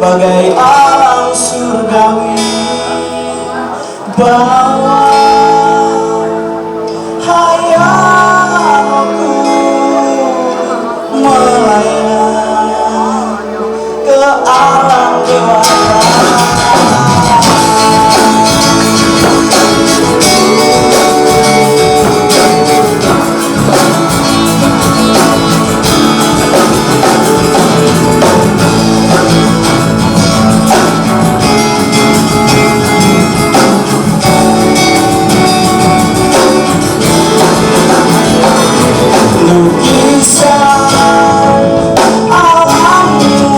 bagai alam surgawi. Bawa hayaku melayang ke alam dewasa. Lukisan alammu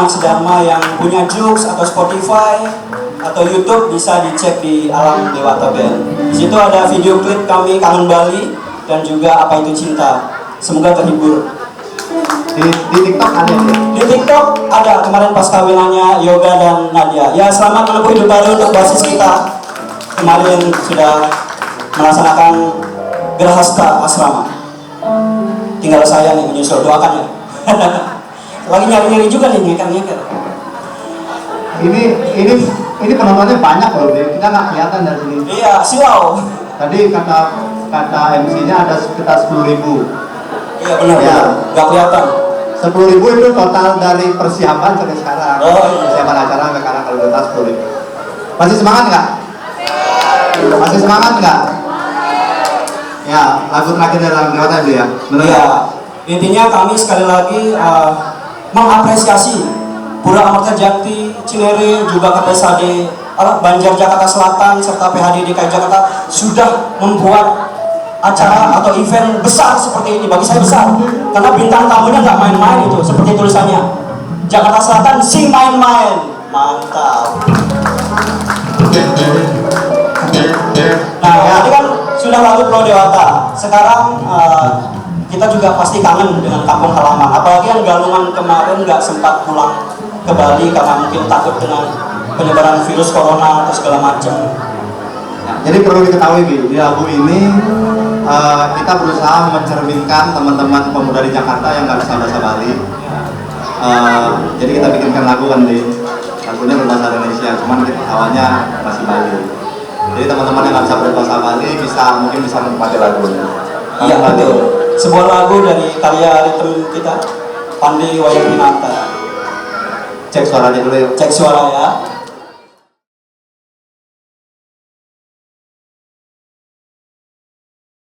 teman-teman sedama yang punya Joox atau Spotify atau YouTube bisa dicek di Alam Dewata Band. Di situ ada video klip kami Kangen Bali dan juga Apa Itu Cinta. Semoga terhibur. Di TikTok ada ya? Di TikTok ada kemarin pas kawinannya Yoga dan Nadia. Ya, selamat menempuh hidup baru untuk basis kita. Kemarin sudah melaksanakan gerhasta asrama. Tinggal saya nih menyusul, doakan ya. Lagi nyari-nyari juga nih, nyeker-nyeker. Ini penontonnya banyak loh, kita nggak kelihatan dari sini. Iya, silau. Tadi kata MC-nya ada sekitar 10.000. Iya benar, ya. Nggak kelihatan. 10.000 itu total dari persiapan sampai sekarang. Oh, iya. Persiapan acara sampai sekarang kalau total 10.000. Masih semangat nggak? Masih semangat nggak? Ya, lagu terakhir dari Alam Dewata dulu ya. Iya. Intinya kami sekali lagi mengapresiasi Pura Amarta Jati, Cinere, juga KPSAD Banjar Jakarta Selatan serta PHD DKI Jakarta sudah membuat acara atau event besar seperti ini. Bagi saya besar karena bintang tamunya nggak main-main, itu seperti tulisannya Jakarta Selatan sing main-main. Mantap. Nah, tadi kan sudah lalu Pulau Dewata. Sekarang kita juga pasti kangen dengan kampung halaman. Apalagi yang Galungan kemarin nggak sempat pulang ke Bali karena mungkin takut dengan penyebaran virus corona atau segala macam. Jadi perlu diketahui di lagu ini kita berusaha mencerminkan teman-teman pemuda di Jakarta yang nggak bisa bahasa Bali. Jadi kita bikinkan lagu kan lagunya berbahasa Indonesia, cuman awalnya masih Bali. Jadi teman-teman yang nggak bisa berbahasa Bali mungkin bisa menikmati lagunya. Iya betul. Sebuah lagu dari karya ritme kita Pandi Wayaminata. Cek suaranya dulu yuk. Cek suara ya.